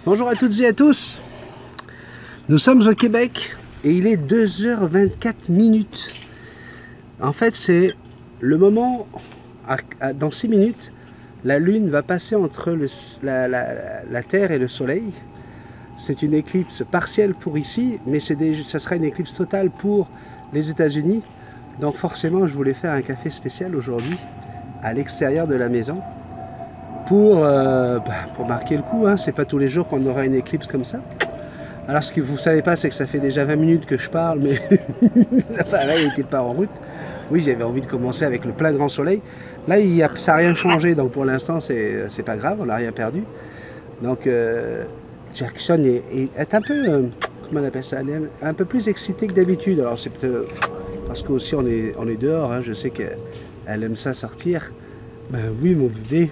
Bonjour à toutes et à tous. Nous sommes au Québec et il est 2h24 minutes. En fait, c'est le moment, dans 6 minutes, la Lune va passer entre la Terre et le Soleil. C'est une éclipse partielle pour ici, mais ça sera une éclipse totale pour les États-Unis. Donc forcément, je voulais faire un café spécial aujourd'hui, à l'extérieur de la maison, pour marquer le coup. Hein. C'est pas tous les jours qu'on aura une éclipse comme ça. Alors ce que vous ne savez pas, c'est que ça fait déjà 20 minutes que je parle, mais l'appareil n'était pas en route. Oui, j'avais envie de commencer avec le plein grand soleil. Là, ça n'a rien changé, donc pour l'instant, c'est pas grave, on n'a rien perdu. Donc Jackson est un peu, comment on appelle ça, un peu plus excitée que d'habitude. Alors c'est peut-être parce qu'aussi on est dehors, hein. Je sais qu'elle aime ça sortir. Ben oui, mon bébé.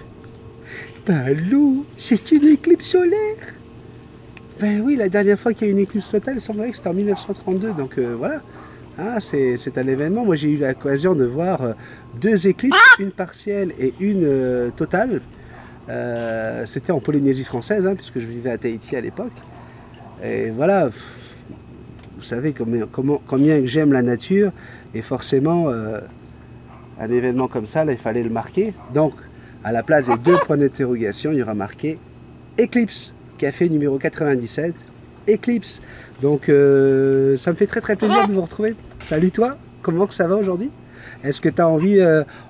Ben Lou, c'est une éclipse solaire. Ben oui, la dernière fois qu'il y a eu une éclipse totale, il semblerait que c'était en 1932, donc voilà. Ah, c'est un événement. Moi, j'ai eu l'occasion de voir deux éclipses, une partielle et une totale. C'était en Polynésie française, hein, puisque je vivais à Tahiti à l'époque. Et voilà, vous savez combien que j'aime la nature, et forcément, un événement comme ça, là, il fallait le marquer. Donc, à la place des deux points d'interrogation, il y aura marqué éclipse. Café numéro 97, Eclipse. Donc ça me fait très plaisir de vous retrouver. Salut toi, comment ça va aujourd'hui? Est-ce que tu as envie,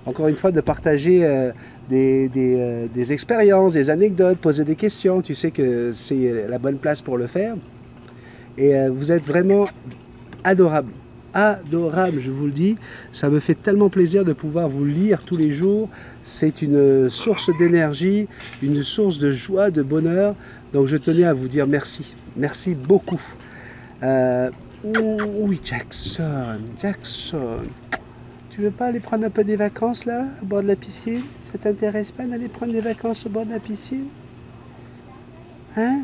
encore une fois, de partager des expériences, des anecdotes, poser des questions? Tu sais que c'est la bonne place pour le faire. Et vous êtes vraiment adorables. Adorable, je vous le dis. Ça me fait tellement plaisir de pouvoir vous lire tous les jours. C'est une source d'énergie, une source de joie, de bonheur. Donc je tenais à vous dire merci. Merci beaucoup. Oui, Jackson. Tu veux pas aller prendre un peu des vacances là, au bord de la piscine? Ça t'intéresse pas d'aller prendre des vacances au bord de la piscine? Hein?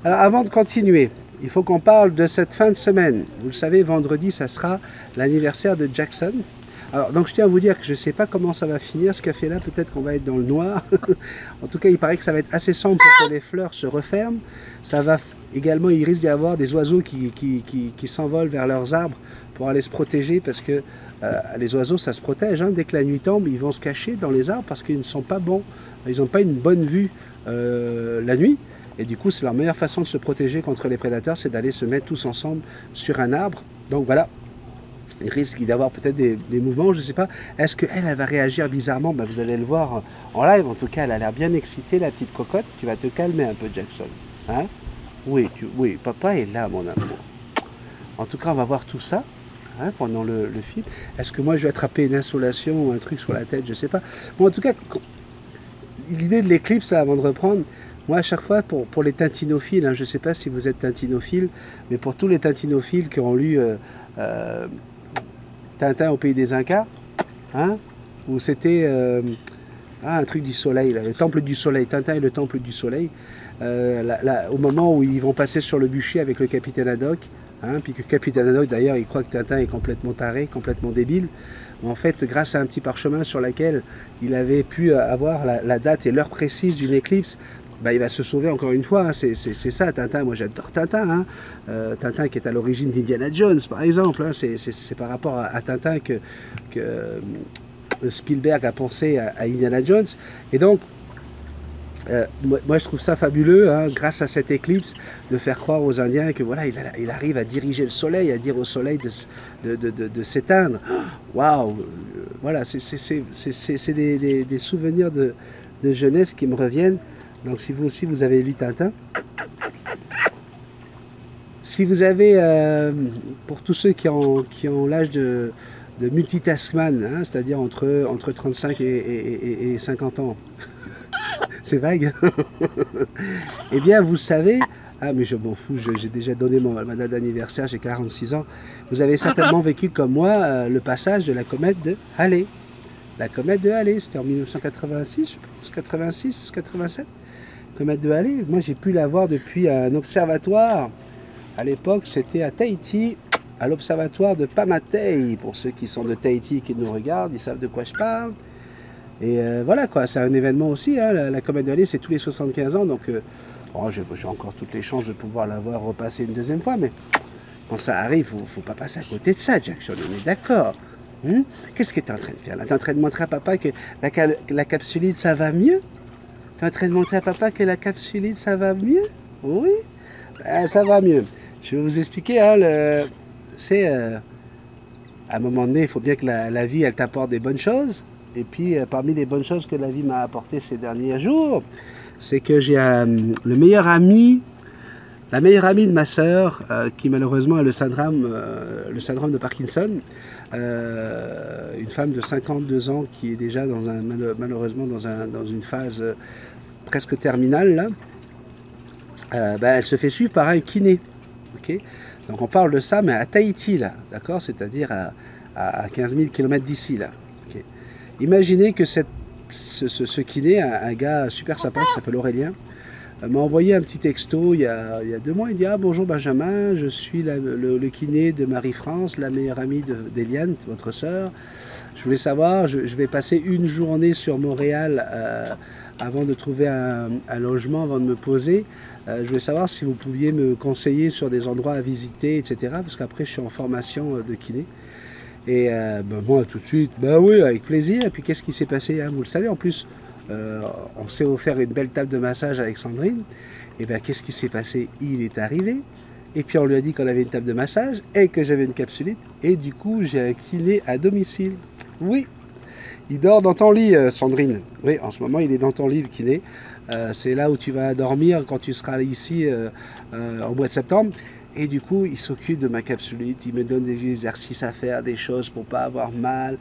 Alors avant de continuer, il faut qu'on parle de cette fin de semaine. Vous le savez, vendredi, ça sera l'anniversaire de Jackson. Alors, donc je tiens à vous dire que je ne sais pas comment ça va finir ce café-là. Peut-être qu'on va être dans le noir. En tout cas, il paraît que ça va être assez sombre pour que les fleurs se referment. Ça va également, il risque d'y avoir des oiseaux qui s'envolent vers leurs arbres pour aller se protéger, parce que les oiseaux, ça se protège. Hein. Dès que la nuit tombe, ils vont se cacher dans les arbres parce qu'ils ne sont pas bons. Ils n'ont pas une bonne vue la nuit. Et du coup, c'est leur meilleure façon de se protéger contre les prédateurs, c'est d'aller se mettre tous ensemble sur un arbre. Donc voilà, il risque d'avoir peut-être des mouvements, je ne sais pas. Est-ce qu'elle va réagir bizarrement? Ben, vous allez le voir en live. En tout cas, elle a l'air bien excitée, la petite cocotte. Tu vas te calmer un peu, Jackson. Hein? Oui, papa est là, mon amour. En tout cas, on va voir tout ça, hein, pendant le film. Est-ce que moi, je vais attraper une insolation ou un truc sur la tête? Je ne sais pas. Bon, en tout cas, l'idée de l'éclipse, avant de reprendre, moi, à chaque fois, pour les tintinophiles, hein, je ne sais pas si vous êtes tintinophiles, mais pour tous les tintinophiles qui ont lu Tintin au pays des Incas, hein, où c'était un truc du soleil, là, le temple du soleil, Tintin et le temple du soleil, au moment où ils vont passer sur le bûcher avec le capitaine Haddock, hein, puis que le capitaine Haddock, d'ailleurs, il croit que Tintin est complètement taré, complètement débile. En fait, grâce à un petit parchemin sur lequel il avait pu avoir la date et l'heure précise d'une éclipse, bah, il va se sauver encore une fois. Hein. C'est ça, Tintin. Moi, j'adore Tintin. Hein. Tintin qui est à l'origine d'Indiana Jones, par exemple. Hein. C'est par rapport à Tintin que Spielberg a pensé à Indiana Jones. Et donc, moi, je trouve ça fabuleux, hein, grâce à cette éclipse, de faire croire aux Indiens que voilà, il arrive à diriger le soleil, à dire au soleil de s'éteindre. Waouh! Voilà, c'est des souvenirs de jeunesse qui me reviennent. Donc si vous aussi vous avez lu Tintin, si vous avez, pour tous ceux qui ont l'âge de multitaskman, hein, c'est-à-dire entre 35 et 50 ans, c'est vague, eh bien vous le savez, ah mais je m'en fous, j'ai déjà donné ma date d'anniversaire, j'ai 46 ans, vous avez certainement vécu comme moi le passage de la comète de Halley. La comète de Halley, c'était en 1986, je pense, 86, 87. Comète de Halley, moi j'ai pu la voir depuis un observatoire. À l'époque, c'était à Tahiti, à l'observatoire de Pamatei. Pour ceux qui sont de Tahiti et qui nous regardent, ils savent de quoi je parle. Et voilà quoi, c'est un événement aussi, hein, la Comète de l'année c'est tous les 75 ans, donc oh, j'ai encore toutes les chances de pouvoir la voir repasser une deuxième fois, mais quand ça arrive, il ne faut pas passer à côté de ça, Jackson, on est d'accord. Qu'est-ce que tu es en train de faire là? Tu es en train de montrer à papa que la capsulite ça va mieux? Tu es en train de montrer à papa que la capsulite ça va mieux? Oui, ben, ça va mieux. Je vais vous expliquer, hein, c'est à un moment donné, il faut bien que la vie elle t'apporte des bonnes choses. Et puis, parmi les bonnes choses que la vie m'a apportées ces derniers jours, c'est que j'ai la meilleure amie de ma sœur, qui malheureusement a le syndrome de Parkinson. Une femme de 52 ans qui est déjà malheureusement dans une phase presque terminale. Là. Ben, elle se fait suivre par un kiné. Okay, donc on parle de ça, mais à Tahiti, là, d'accord, c'est-à-dire à 15 000 km d'ici, là. Okay. Imaginez que ce kiné, un gars super sympa qui s'appelle Aurélien, m'a envoyé un petit texto il y a 2 mois. Il dit: ah, bonjour Benjamin, je suis le kiné de Marie-France, la meilleure amie d'Eliane, votre sœur. Je voulais savoir, je vais passer une journée sur Montréal avant de trouver un logement, avant de me poser. Je voulais savoir si vous pouviez me conseiller sur des endroits à visiter, etc. Parce qu'après, je suis en formation de kiné. Et ben, moi, tout de suite, ben oui, avec plaisir. Et puis, qu'est-ce qui s'est passé, hein? Vous le savez, en plus, on s'est offert une belle table de massage avec Sandrine. Et bien, qu'est-ce qui s'est passé? Il est arrivé. Et puis, on lui a dit qu'on avait une table de massage et que j'avais une capsulite. Et du coup, j'ai un kiné à domicile. Oui, il dort dans ton lit, Sandrine. Oui, en ce moment, il est dans ton lit, le kiné. C'est là où tu vas dormir quand tu seras ici au mois de septembre. Et du coup, il s'occupe de ma capsulite, il me donne des exercices à faire, des choses pour ne pas avoir mal.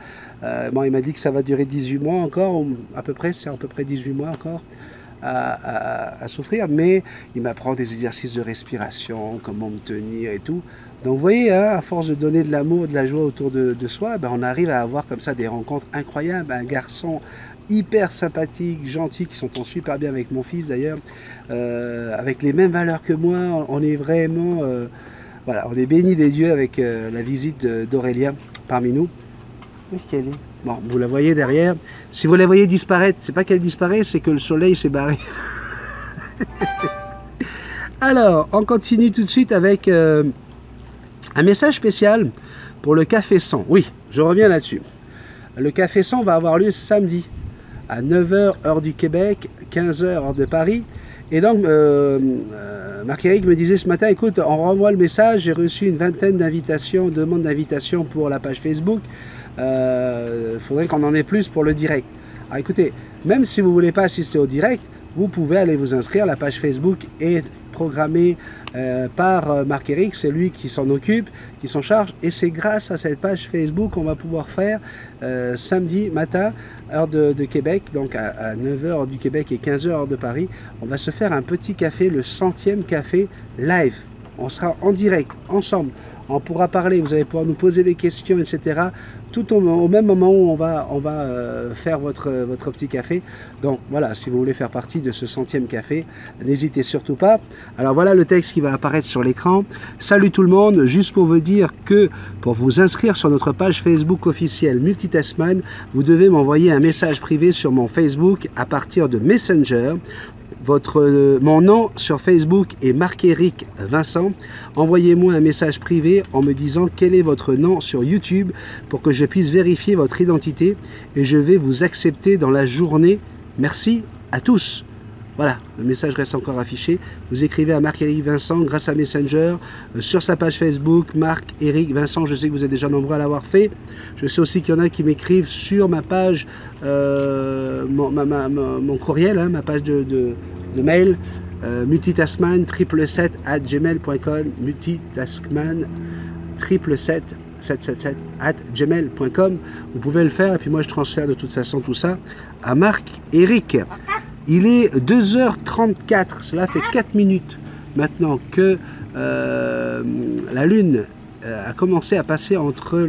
Bon, il m'a dit que ça va durer 18 mois encore, à peu près, c'est à peu près 18 mois encore à souffrir. Mais il m'apprend des exercices de respiration, comment me tenir et tout. Donc vous voyez, hein, à force de donner de l'amour, de la joie autour de soi, ben, on arrive à avoir comme ça des rencontres incroyables. Un garçon hyper sympathique, gentil, qui s'entend super bien avec mon fils d'ailleurs, avec les mêmes valeurs que moi. On est vraiment, voilà, on est béni des dieux avec la visite d'Aurélien parmi nous. Où est-ce qu'elle est? Bon, vous la voyez derrière. Si vous la voyez disparaître, c'est pas qu'elle disparaît, c'est que le soleil s'est barré. Alors, on continue tout de suite avec un message spécial pour le Café 100. Oui, je reviens là-dessus. Le Café 100 va avoir lieu samedi à 9h heure du Québec, 15h heure de Paris. Et donc, Marc-Éric me disait ce matin, écoute, on renvoie le message, j'ai reçu une vingtaine d'invitations, demandes d'invitation pour la page Facebook. Faudrait qu'on en ait plus pour le direct. Alors écoutez, même si vous ne voulez pas assister au direct, vous pouvez aller vous inscrire. La page Facebook est programmée par Marc-Éric, c'est lui qui s'en occupe, qui s'en charge. Et c'est grâce à cette page Facebook qu'on va pouvoir faire samedi matin, heure de Québec, donc à 9h heure du Québec et 15h heure de Paris, on va se faire un petit café, le 100e café live. On sera en direct, ensemble. On pourra parler, vous allez pouvoir nous poser des questions, etc. Tout au même moment où on va faire votre petit café. Donc voilà, si vous voulez faire partie de ce 100e café, n'hésitez surtout pas. Alors voilà le texte qui va apparaître sur l'écran. Salut tout le monde, juste pour vous dire que pour vous inscrire sur notre page Facebook officielle Multitaskman, vous devez m'envoyer un message privé sur mon Facebook à partir de Messenger. Mon nom sur Facebook est Marc-Éric Vincent. Envoyez-moi un message privé en me disant quel est votre nom sur YouTube pour que je puisse vérifier votre identité et je vais vous accepter dans la journée. Merci à tous. Voilà, le message reste encore affiché. Vous écrivez à Marc-Éric Vincent grâce à Messenger, sur sa page Facebook, Marc-Éric Vincent. Je sais que vous êtes déjà nombreux à l'avoir fait. Je sais aussi qu'il y en a qui m'écrivent sur ma page, mon courriel, hein, ma page de mail, multitaskman777@gmail.com, multitaskman777@gmail.com. Vous pouvez le faire et puis moi je transfère de toute façon tout ça à Marc-Éric. Il est 2h34, cela fait 4 minutes maintenant que la Lune a commencé à passer entre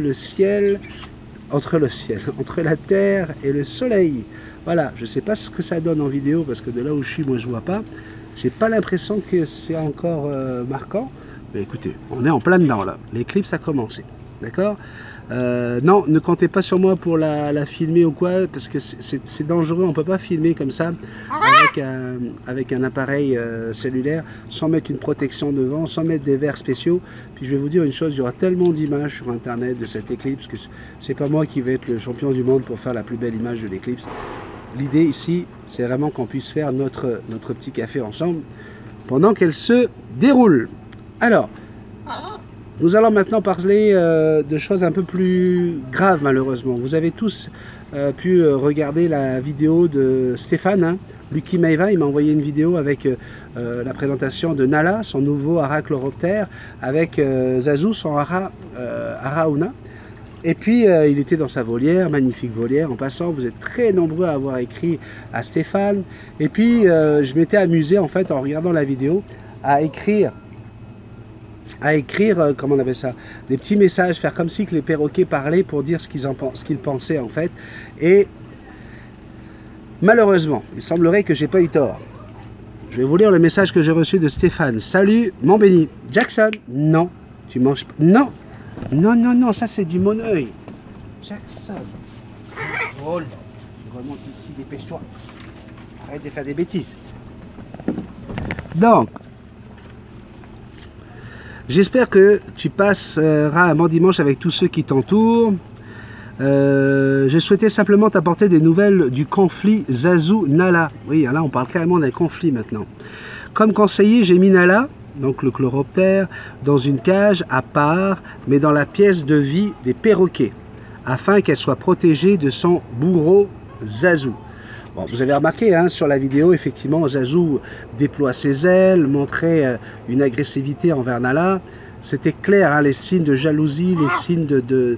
la Terre et le Soleil. Voilà, je ne sais pas ce que ça donne en vidéo parce que de là où je suis, moi je ne vois pas. J'ai pas l'impression que c'est encore marquant. Mais écoutez, on est en plein dedans là. L'éclipse a commencé. d'accord? Non, ne comptez pas sur moi pour la filmer ou quoi, parce que c'est dangereux, on ne peut pas filmer comme ça avec un appareil cellulaire sans mettre une protection devant, sans mettre des verres spéciaux. Puis je vais vous dire une chose, il y aura tellement d'images sur internet de cette éclipse que c'est pas moi qui vais être le champion du monde pour faire la plus belle image de l'éclipse. L'idée ici, c'est vraiment qu'on puisse faire notre petit café ensemble pendant qu'elle se déroule. Alors, nous allons maintenant parler de choses un peu plus graves malheureusement. Vous avez tous pu regarder la vidéo de Stéphane, hein, Lucky Maiva. Il m'a envoyé une vidéo avec la présentation de Nala, son nouveau hara chloroptère, avec Zazu, son hara Arauna. Et puis il était dans sa volière, magnifique volière. En passant, vous êtes très nombreux à avoir écrit à Stéphane. Et puis je m'étais amusé en fait en regardant la vidéo à écrire, comment on appelle ça, des petits messages, faire comme si que les perroquets parlaient pour dire ce qu'ils pensaient en fait. Et malheureusement, il semblerait que j'ai pas eu tort. Je vais vous lire le message que j'ai reçu de Stéphane. Salut, mon béni. Jackson, non, tu manges pas. Non, non, non, non, ça c'est du moneuil. Jackson, drôle. Je remonte ici, dépêche-toi. Arrête de faire des bêtises. Donc, j'espère que tu passeras un bon dimanche avec tous ceux qui t'entourent. Je souhaitais simplement t'apporter des nouvelles du conflit Zazu-Nala. Oui, là on parle carrément d'un conflit maintenant. Comme conseillé, j'ai mis Nala, donc le chloroptère, dans une cage à part, mais dans la pièce de vie des perroquets, afin qu'elle soit protégée de son bourreau Zazu. Bon, vous avez remarqué hein, sur la vidéo, effectivement, Zazu déploie ses ailes, montrait une agressivité envers Nala. C'était clair, hein, les signes de jalousie, les signes de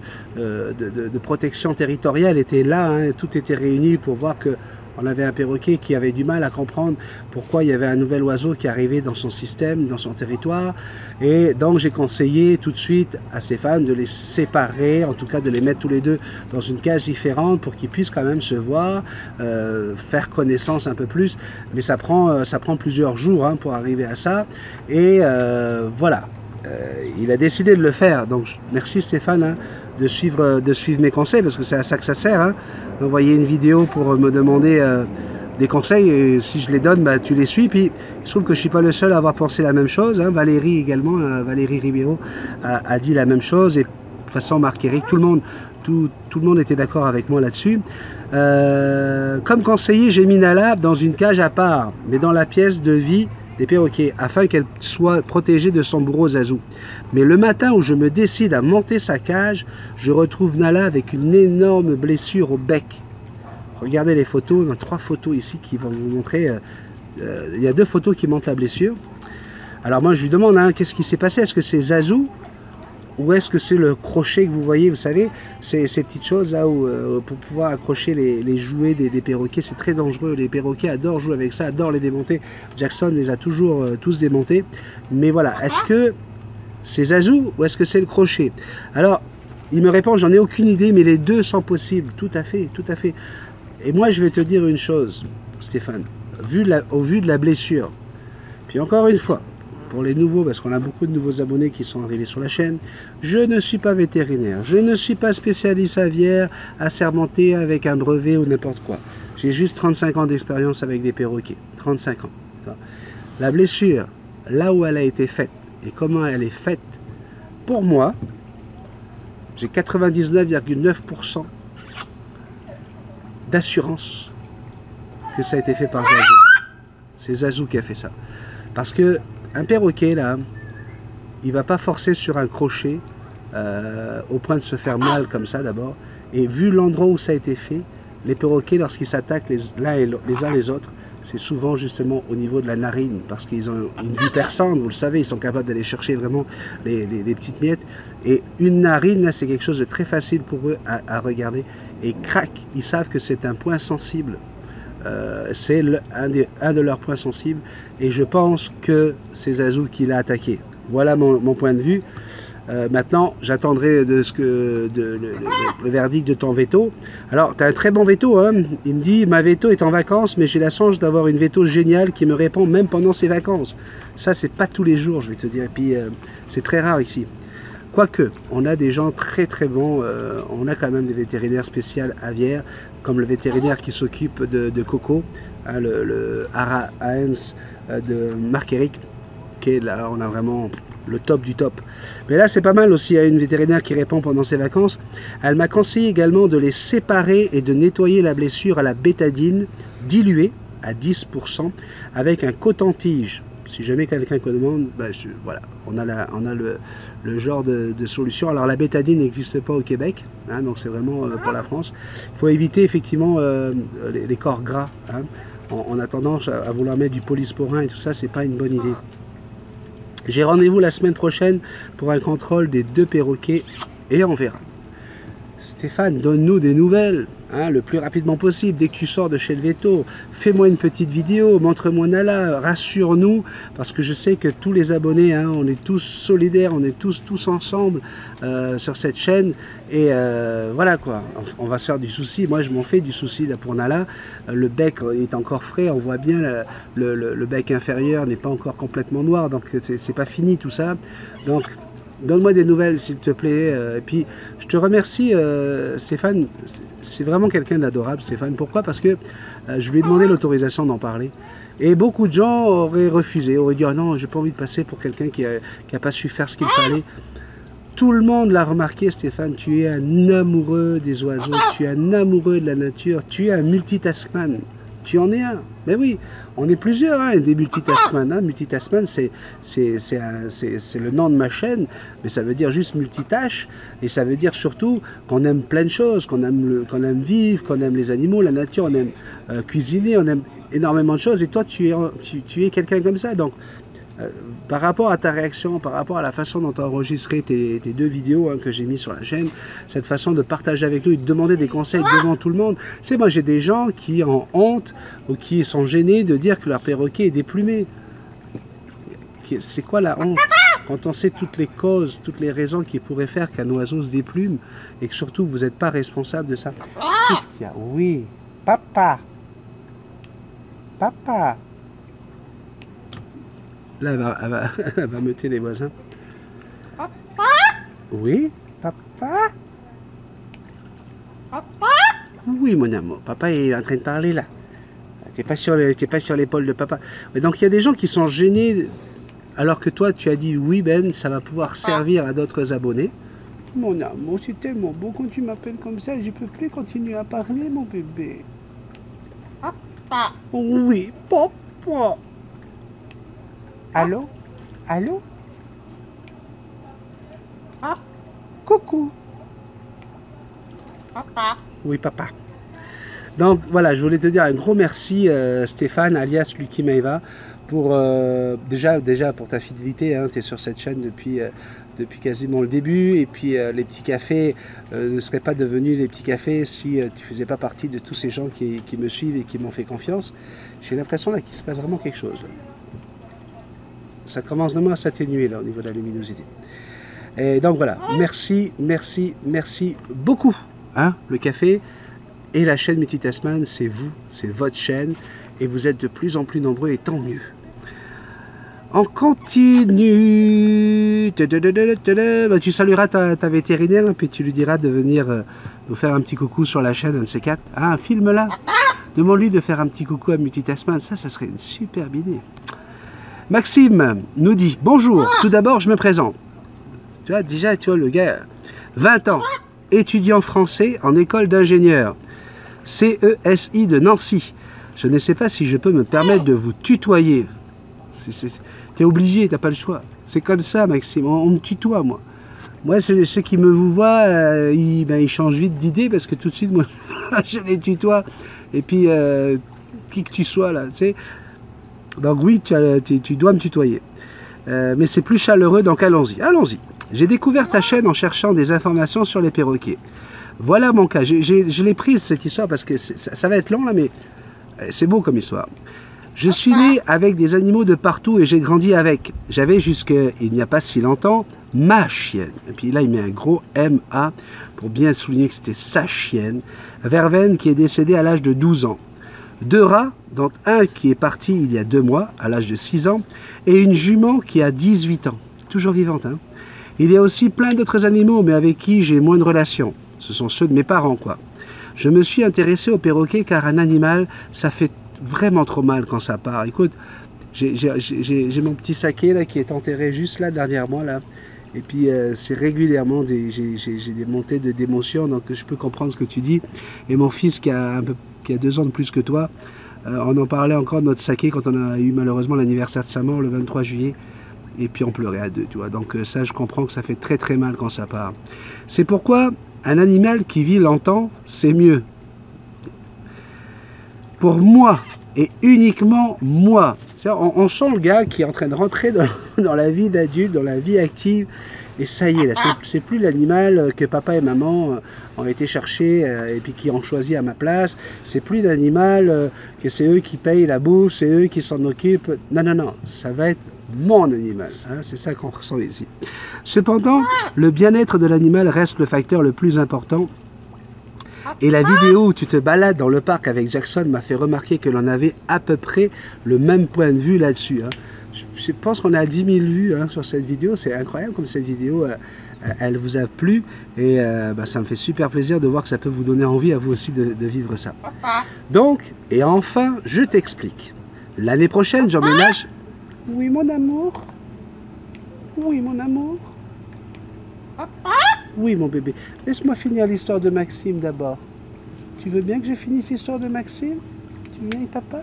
protection territoriale étaient là. Hein, tout était réuni pour voir qu'on avait un perroquet qui avait du mal à comprendre pourquoi il y avait un nouvel oiseau qui arrivait dans son système, dans son territoire. Et donc j'ai conseillé tout de suite à Stéphane de les séparer, en tout cas de les mettre tous les deux dans une cage différente pour qu'ils puissent quand même se voir, faire connaissance un peu plus. Mais ça prend plusieurs jours hein, pour arriver à ça. Et voilà. Il a décidé de le faire, donc merci Stéphane hein, de suivre mes conseils, parce que c'est à ça que ça sert, hein, d'envoyer une vidéo pour me demander des conseils, et si je les donne, bah, tu les suis. Puis il se trouve que je ne suis pas le seul à avoir pensé la même chose, hein, Valérie également, Valérie Ribeiro a dit la même chose, et de toute façon Marc-Éric, tout le monde était d'accord avec moi là-dessus. Comme conseiller, j'ai mis Nala dans une cage à part, mais dans la pièce de vie des perroquets, afin qu'elle soit protégée de son bourreau Zazu. Mais le matin où je me décide à monter sa cage, je retrouve Nala avec une énorme blessure au bec. Regardez les photos, il y a 3 photos ici qui vont vous montrer, il y a 2 photos qui montrent la blessure. Alors moi je lui demande, hein, qu'est-ce qui s'est passé? Est-ce que c'est Zazu ou est-ce que c'est le crochet que vous voyez, vous savez, ces petites choses là où pour pouvoir accrocher les jouets des perroquets, c'est très dangereux. Les perroquets adorent jouer avec ça, adorent les démonter. Jackson les a toujours tous démontés. Mais voilà, est-ce que c'est Zazu ou est-ce que c'est le crochet? Alors, il me répond, j'en ai aucune idée, mais les deux sont possibles. Tout à fait, tout à fait. Et moi, je vais te dire une chose, Stéphane, au vu de la blessure, puis encore une fois, pour les nouveaux, parce qu'on a beaucoup de nouveaux abonnés qui sont arrivés sur la chaîne, je ne suis pas vétérinaire, je ne suis pas spécialiste aviaire, assermenté avec un brevet ou n'importe quoi. J'ai juste 35 ans d'expérience avec des perroquets, 35 ans. La blessure, là où elle a été faite et comment elle est faite, pour moi, j'ai 99,9% d'assurance que ça a été fait par Zazu. C'est Zazu qui a fait ça. Parce que un perroquet, là, il ne va pas forcer sur un crochet au point de se faire mal comme ça d'abord. Et vu l'endroit où ça a été fait, les perroquets, lorsqu'ils s'attaquent les uns les autres, c'est souvent justement au niveau de la narine, parce qu'ils ont une vue perçante, vous le savez, ils sont capables d'aller chercher vraiment des petites miettes. Et une narine, là, c'est quelque chose de très facile pour eux à regarder. Et crac, ils savent que c'est un point sensible. C'est un de leurs points sensibles, et je pense que c'est Zazu qui l'a attaqué. Voilà mon point de vue. Maintenant, j'attendrai le verdict de ton veto. Alors, tu as un très bon veto, hein. Il me dit, ma veto est en vacances, mais j'ai la chance d'avoir une veto géniale qui me répond même pendant ses vacances. Ça, c'est pas tous les jours, je vais te dire. Et puis, c'est très rare ici. Quoique, on a des gens très très bons, on a quand même des vétérinaires spéciaux aviaires, comme le vétérinaire qui s'occupe de Coco, hein, le Ara Haens de Marc-Éric, qui est là, on a vraiment le top du top. Mais là, c'est pas mal aussi, il y a une vétérinaire qui répond pendant ses vacances. Elle m'a conseillé également de les séparer et de nettoyer la blessure à la bétadine diluée à 10% avec un coton-tige. Si jamais quelqu'un demande, ben voilà, on a le genre de solution. Alors la bétadine n'existe pas au Québec, hein, donc c'est vraiment pour la France. Il faut éviter effectivement les corps gras. Hein. On a tendance à vouloir mettre du polysporin et tout ça, c'est pas une bonne idée. J'ai rendez-vous la semaine prochaine pour un contrôle des 2 perroquets et on verra. Stéphane, donne-nous des nouvelles, hein, le plus rapidement possible. Dès que tu sors de chez le veto, fais-moi une petite vidéo, montre-moi Nala, rassure-nous, parce que je sais que tous les abonnés, hein, on est tous solidaires, on est tous ensemble sur cette chaîne. Et voilà quoi, on va se faire du souci. Moi, je m'en fais du souci là pour Nala. Le bec est encore frais, on voit bien le bec inférieur n'est pas encore complètement noir, donc c'est pas fini tout ça. Donc, donne-moi des nouvelles, s'il te plaît. Et puis, je te remercie, Stéphane. C'est vraiment quelqu'un d'adorable, Stéphane. Pourquoi? Parce que je lui ai demandé l'autorisation d'en parler. Et beaucoup de gens auraient refusé, auraient dit « Ah non, j'ai pas envie de passer pour quelqu'un qui a pas su faire ce qu'il fallait. » Tout le monde l'a remarqué, Stéphane. Tu es un amoureux des oiseaux, tu es un amoureux de la nature, tu es un multitaskman. Tu en es un. Mais oui, on est plusieurs, hein, des multitaskman. Hein. Multitaskman, c'est le nom de ma chaîne, mais ça veut dire juste multitâche. Et ça veut dire surtout qu'on aime plein de choses, qu'on aime vivre, qu'on aime les animaux, la nature, on aime cuisiner, on aime énormément de choses. Et toi, tu es quelqu'un comme ça. Donc, par rapport à ta réaction, par rapport à la façon dont tu as enregistré tes 2 vidéos, hein, que j'ai mis sur la chaîne, cette façon de partager avec nous et de demander des conseils devant tout le monde, c'est moi j'ai des gens qui ont honte ou qui sont gênés de dire que leur perroquet est déplumé. C'est quoi la honte? Quand on sait toutes les causes, toutes les raisons qui pourraient faire qu'un oiseau se déplume et que surtout vous n'êtes pas responsable de ça. Qu'est-ce qu'il y a? Oui, papa. Papa. Là, elle va meuter les voisins. Papa? Oui, papa? Papa? Oui, mon amour. Papa est en train de parler, là. Tu n'es pas sur l'épaule de papa. Et donc, il y a des gens qui sont gênés, alors que toi, tu as dit, oui, Ben, ça va pouvoir servir à d'autres abonnés. Mon amour, c'est tellement beau quand tu m'appelles comme ça. Je ne peux plus continuer à parler, mon bébé. Papa? Oui, papa. Allô? Allô? Ah. Coucou. Papa. Oui, papa. Donc voilà, je voulais te dire un gros merci, Stéphane, alias Lucky Maeva, pour déjà pour ta fidélité. Hein, tu es sur cette chaîne depuis quasiment le début. Et puis les petits cafés ne seraient pas devenus les petits cafés si tu ne faisais pas partie de tous ces gens qui me suivent et qui m'ont fait confiance. J'ai l'impression là qu'il se passe vraiment quelque chose. Là. Ça commence vraiment à s'atténuer là au niveau de la luminosité. Et donc voilà, merci beaucoup. Hein, le café et la chaîne Multitaskman, c'est vous, c'est votre chaîne et vous êtes de plus en plus nombreux et tant mieux. On continue. Tu salueras ta vétérinaire et puis tu lui diras de venir nous faire un petit coucou sur la chaîne, un de ces 4. Ah, un film là. Demande-lui de faire un petit coucou à Multitaskman, ça serait une superbe idée. Maxime nous dit « Bonjour, tout d'abord je me présente. » Tu vois, déjà, tu vois, le gars, 20 ans, étudiant français en école d'ingénieur, CESI de Nancy. Je ne sais pas si je peux me permettre de vous tutoyer. T'es obligé, t'as pas le choix. C'est comme ça, Maxime, on me tutoie, moi. Moi, ceux qui me vous voient, ils changent vite d'idée parce que tout de suite, moi, je les tutoie. Et puis, qui que tu sois, là, tu sais. Donc oui, tu dois me tutoyer. Mais c'est plus chaleureux, donc allons-y. Allons-y. J'ai découvert ta chaîne en cherchant des informations sur les perroquets. Voilà mon cas. Je l'ai prise, cette histoire, parce que ça va être long, là, mais c'est beau comme histoire. Je suis né avec des animaux de partout et j'ai grandi avec. J'avais jusqu'il n'y a pas si longtemps ma chienne. Et puis là, il met un gros MA pour bien souligner que c'était sa chienne. Verveine qui est décédée à l'âge de 12 ans. 2 rats, dont un qui est parti il y a 2 mois, à l'âge de 6 ans, et une jument qui a 18 ans, toujours vivante. Hein. Il y a aussi plein d'autres animaux, mais avec qui j'ai moins de relations. Ce sont ceux de mes parents, quoi. Je me suis intéressé au perroquet car un animal, ça fait vraiment trop mal quand ça part. Écoute, j'ai mon petit saké là qui est enterré juste là derrière moi là. Et puis c'est régulièrement j'ai des montées d'émotions, donc je peux comprendre ce que tu dis. Et mon fils qui a 2 ans de plus que toi, on en parlait encore de notre saké quand on a eu malheureusement l'anniversaire de sa mort le 23 juillet. Et puis on pleurait à 2, tu vois. Donc ça, je comprends que ça fait très très mal quand ça part. C'est pourquoi un animal qui vit longtemps, c'est mieux. Pour moi, et uniquement moi. On sent le gars qui est en train de rentrer dans la vie d'adulte, dans la vie active. Et ça y est, là, c'est plus l'animal que papa et maman ont été chercher et puis qui ont choisi à ma place. C'est plus l'animal que c'est eux qui payent la bouffe, c'est eux qui s'en occupent. Non, non, non, ça va être mon animal. Hein, c'est ça qu'on ressent ici. Cependant, le bien-être de l'animal reste le facteur le plus important. Et la vidéo où tu te balades dans le parc avec Jackson m'a fait remarquer que l'on avait à peu près le même point de vue là-dessus. Hein. Je pense qu'on a 10 000 vues hein, sur cette vidéo. C'est incroyable comme cette vidéo, elle vous a plu. Et ça me fait super plaisir de voir que ça peut vous donner envie à vous aussi de vivre ça. Donc, et enfin, je t'explique. L'année prochaine, j'emménage... Oui, mon amour. Oui, mon amour. Oui, mon bébé. Laisse-moi finir l'histoire de Maxime d'abord. Tu veux bien que je finisse l'histoire de Maxime? Tu viens, papa?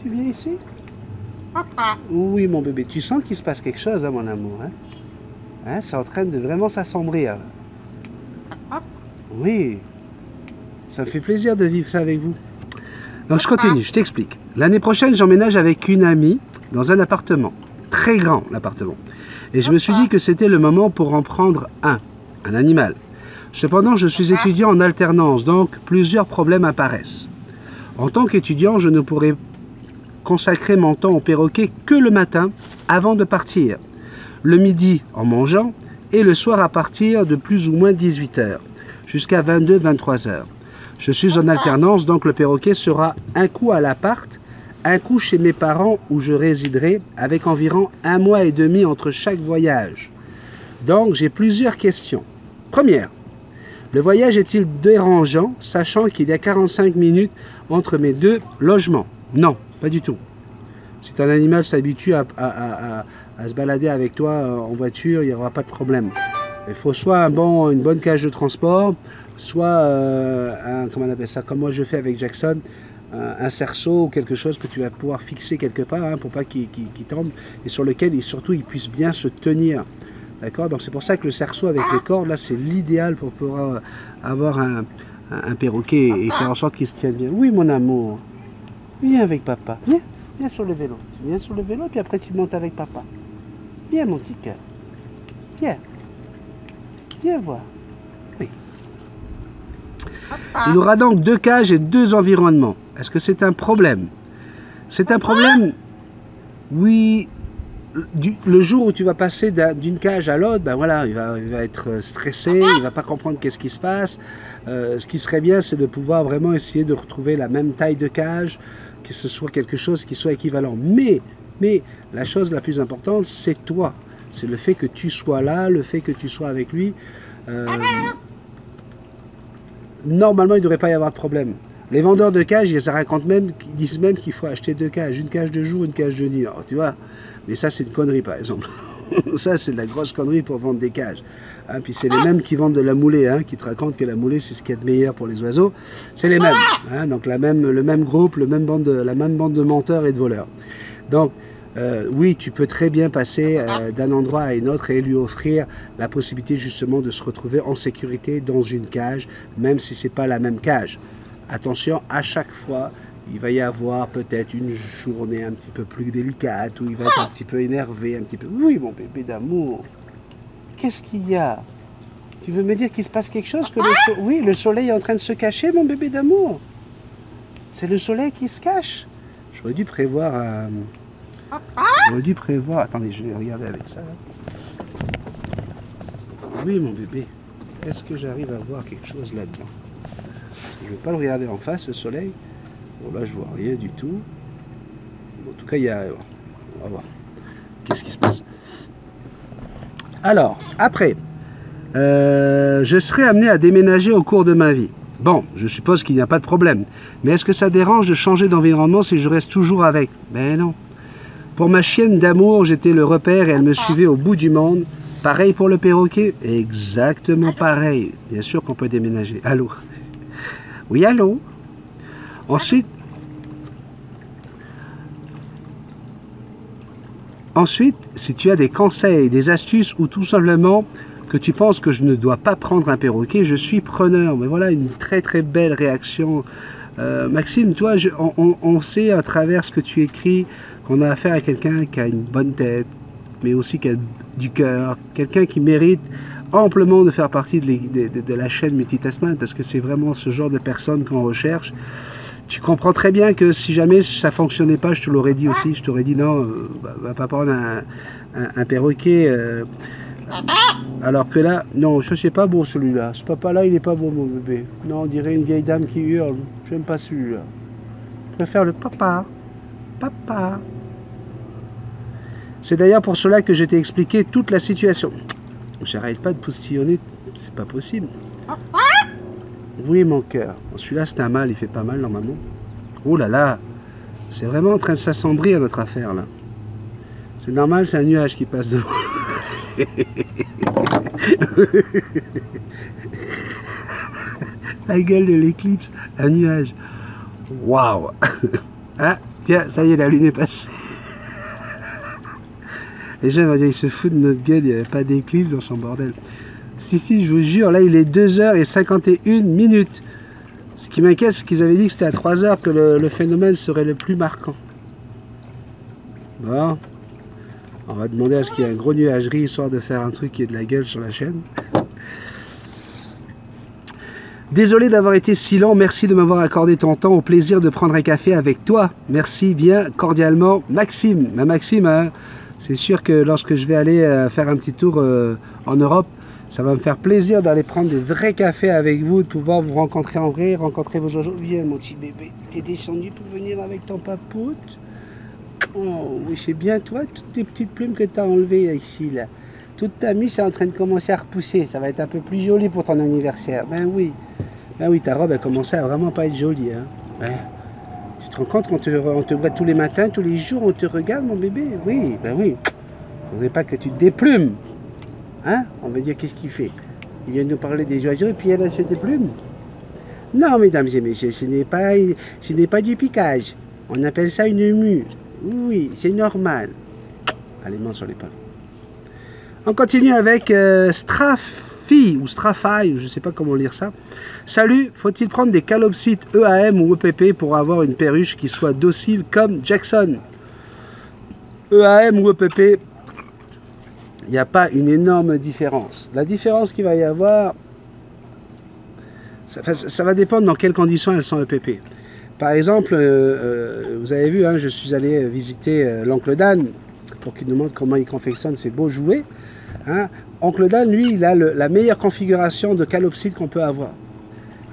Tu viens ici? Oui, mon bébé. Tu sens qu'il se passe quelque chose, hein, mon amour, hein? Hein, c'est en train de vraiment s'assombrir. Oui. Ça me fait plaisir de vivre ça avec vous. Donc, je continue, je t'explique. L'année prochaine, j'emménage avec une amie dans un appartement. Très grand, l'appartement. Et je me suis dit que c'était le moment pour en prendre un animal. Cependant, je suis étudiant en alternance, donc plusieurs problèmes apparaissent. En tant qu'étudiant, je ne pourrai consacrer mon temps au perroquet que le matin, avant de partir, le midi en mangeant, et le soir à partir de plus ou moins 18 h, jusqu'à 22-23 h. Je suis en alternance, donc le perroquet sera un coup à l'appart, un coup chez mes parents où je résiderai, avec environ 1 mois et demi entre chaque voyage. Donc, j'ai plusieurs questions. Première, le voyage est-il dérangeant, sachant qu'il y a 45 minutes entre mes 2 logements? Non, pas du tout. Si un animal s'habitue à se balader avec toi en voiture, il n'y aura pas de problème. Il faut soit une bonne cage de transport, soit, comment on appelle ça, comme moi je fais avec Jackson, un cerceau ou quelque chose que tu vas pouvoir fixer quelque part hein, pour pas qu'il tombe et sur lequel surtout il puisse bien se tenir. D'accord? Donc c'est pour ça que le cerceau avec les cordes, là, c'est l'idéal pour pouvoir avoir un perroquet et faire en sorte qu'il se tienne bien. Oui, mon amour. Viens avec papa. Viens, viens sur le vélo. Tu viens sur le vélo, puis après tu montes avec papa. Viens, mon petit cœur. Viens. Viens voir. Oui. Il aura donc 2 cages et 2 environnements. Est-ce que c'est un problème? C'est un problème, oui. Le jour où tu vas passer d'une cage à l'autre, ben voilà, il va être stressé, il va pas comprendre qu'est-ce qui se passe. Ce qui serait bien, c'est de pouvoir vraiment essayer de retrouver la même taille de cage, que ce soit quelque chose qui soit équivalent. Mais la chose la plus importante, c'est toi. C'est le fait que tu sois là, le fait que tu sois avec lui. Normalement, il ne devrait pas y avoir de problème. Les vendeurs de cages, ils disent même qu'il faut acheter 2 cages, une cage de jour, une cage de nuit. Alors, tu vois, mais ça, c'est une connerie, par exemple. Ça, c'est de la grosse connerie pour vendre des cages. Hein, puis c'est les mêmes qui vendent de la moulée, hein, qui te racontent que la moulée, c'est ce qu'il y a de meilleur pour les oiseaux. C'est les mêmes. Hein, donc le même groupe, la même bande de menteurs et de voleurs. Donc, oui, tu peux très bien passer d'un endroit à un autre et lui offrir la possibilité justement de se retrouver en sécurité dans une cage, même si ce n'est pas la même cage. Attention, à chaque fois, il va y avoir peut-être une journée un petit peu plus délicate, où il va être un petit peu énervé, un petit peu... Oui, mon bébé d'amour, qu'est-ce qu'il y a? Tu veux me dire qu'il se passe quelque chose? Oui, le soleil est en train de se cacher, mon bébé d'amour. C'est le soleil qui se cache. J'aurais dû prévoir... Attendez, je vais regarder avec ça. Oui, mon bébé. Est-ce que j'arrive à voir quelque chose là-dedans? Je ne vais pas le regarder en face, le soleil. Bon, là, je vois rien du tout. En tout cas, il y a... On va voir. Qu'est-ce qui se passe? Alors, après, je serai amené à déménager au cours de ma vie. Bon, je suppose qu'il n'y a pas de problème. Mais est-ce que ça dérange de changer d'environnement si je reste toujours avec? Ben non. Pour ma chienne d'amour, j'étais le repère et elle me suivait au bout du monde. Pareil pour le perroquet? Exactement pareil. Bien sûr qu'on peut déménager. Allô? Oui, allô? Ensuite, si tu as des conseils, des astuces ou tout simplement que tu penses que je ne dois pas prendre un perroquet, je suis preneur. Mais voilà une très très belle réaction. Maxime, toi, on sait à travers ce que tu écris qu'on a affaire à quelqu'un qui a une bonne tête, mais aussi qui a du cœur, quelqu'un qui mérite amplement de faire partie de la chaîne Multitasman, parce que c'est vraiment ce genre de personne qu'on recherche. Tu comprends très bien que si jamais ça fonctionnait pas, je te l'aurais dit aussi, je t'aurais dit non, va pas prendre un perroquet. Alors que là, non, je sais pas beau celui-là. Ce papa-là, il est pas beau, mon bébé. Non, on dirait une vieille dame qui hurle. J'aime pas celui-là. Je préfère le papa. Papa. C'est d'ailleurs pour cela que je t'ai expliqué toute la situation. J'arrête pas de postillonner, c'est pas possible. Oui, mon cœur. Celui-là, c'est un mâle, il fait pas mal normalement. Oh là là, c'est vraiment en train de s'assombrir notre affaire là. C'est normal, c'est un nuage qui passe devant. La gueule de l'éclipse, un nuage. Waouh. Ah, tiens, ça y est, la lune est passée. Les gens vont dire qu'ils se foutent de notre gueule, il n'y avait pas d'éclipse dans son bordel. Si, je vous jure, là il est 2h51. Ce qui m'inquiète, c'est qu'ils avaient dit que c'était à 3h que le phénomène serait le plus marquant. Bon. On va demander à ce qu'il y ait un gros nuagerie, histoire de faire un truc qui ait de la gueule sur la chaîne. Désolé d'avoir été si lent, merci de m'avoir accordé ton temps, au plaisir de prendre un café avec toi. Merci bien cordialement, Maxime. Ma Maxime, hein, c'est sûr que lorsque je vais aller faire un petit tour en Europe, ça va me faire plaisir d'aller prendre des vrais cafés avec vous, de pouvoir vous rencontrer en vrai, rencontrer vos jojo. Viens mon petit bébé, t'es descendu pour venir avec ton papoute? Oh oui, c'est bien toi, toutes tes petites plumes que tu as enlevées ici là. Toute ta mousse est en train de commencer à repousser, ça va être un peu plus joli pour ton anniversaire. Ben oui, ta robe a commencé à vraiment pas être jolie. Hein. Ben, tu te rends compte qu'on te voit tous les matins, tous les jours, on te regarde mon bébé? Oui, ben oui. Il ne faudrait pas que tu te déplumes. Hein? On va dire qu'est-ce qu'il fait? Il vient de nous parler des oiseaux et puis elle a se déplume. Non, mesdames et messieurs, ce n'est pas du piquage. On appelle ça une mue. Oui, c'est normal. Allez, main sur l'épaule. On continue avec Strafi ou Strafai, je ne sais pas comment lire ça. Salut, faut-il prendre des calopsites EAM ou EPP pour avoir une perruche qui soit docile comme Jackson? EAM ou EPP, il n'y a pas une énorme différence. La différence qu'il va y avoir, ça va dépendre dans quelles conditions elles sont EPP. Par exemple, vous avez vu, hein, je suis allé visiter l'oncle Dan pour qu'il nous montre comment il confectionne ses beaux jouets. Hein. Oncle Dan, lui, il a la meilleure configuration de calopsite qu'on peut avoir.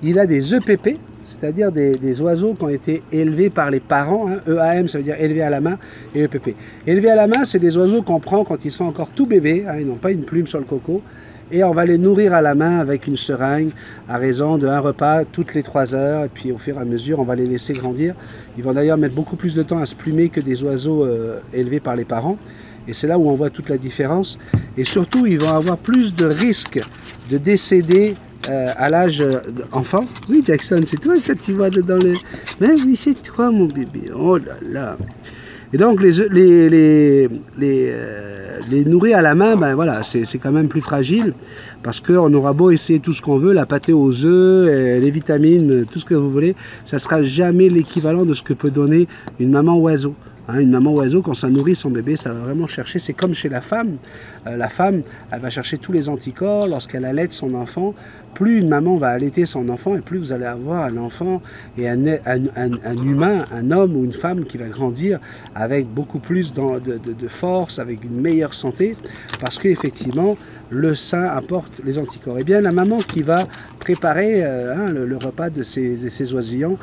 Il a des EPP, c'est-à-dire des oiseaux qui ont été élevés par les parents. Hein. EAM, ça veut dire élevé à la main, et EPP. Élevé à la main, c'est des oiseaux qu'on prend quand ils sont encore tout bébés, hein, ils n'ont pas une plume sur le coco. Et on va les nourrir à la main avec une seringue à raison d'un repas toutes les 3 heures. Et puis au fur et à mesure, on va les laisser grandir. Ils vont d'ailleurs mettre beaucoup plus de temps à se plumer que des oiseaux élevés par les parents. Et c'est là où on voit toute la différence. Et surtout, ils vont avoir plus de risques de décéder à l'âge enfant. Oui, Jackson, c'est toi que tu vois dans le... Mais oui, c'est toi, mon bébé. Oh là là. Et donc, les nourrir à la main, ben voilà, c'est quand même plus fragile, parce qu'on aura beau essayer tout ce qu'on veut, la pâtée aux œufs, les vitamines, tout ce que vous voulez, ça ne sera jamais l'équivalent de ce que peut donner une maman oiseau. Hein, une maman oiseau, quand ça nourrit son bébé, ça va vraiment chercher, c'est comme chez la femme. La femme, elle va chercher tous les anticorps lorsqu'elle allaite son enfant. Plus une maman va allaiter son enfant, et plus vous allez avoir un enfant et un humain, un homme ou une femme qui va grandir avec beaucoup plus de force, avec une meilleure santé, parce qu'effectivement, le sein apporte les anticorps. Et bien, la maman qui va préparer le repas de ces oisillons.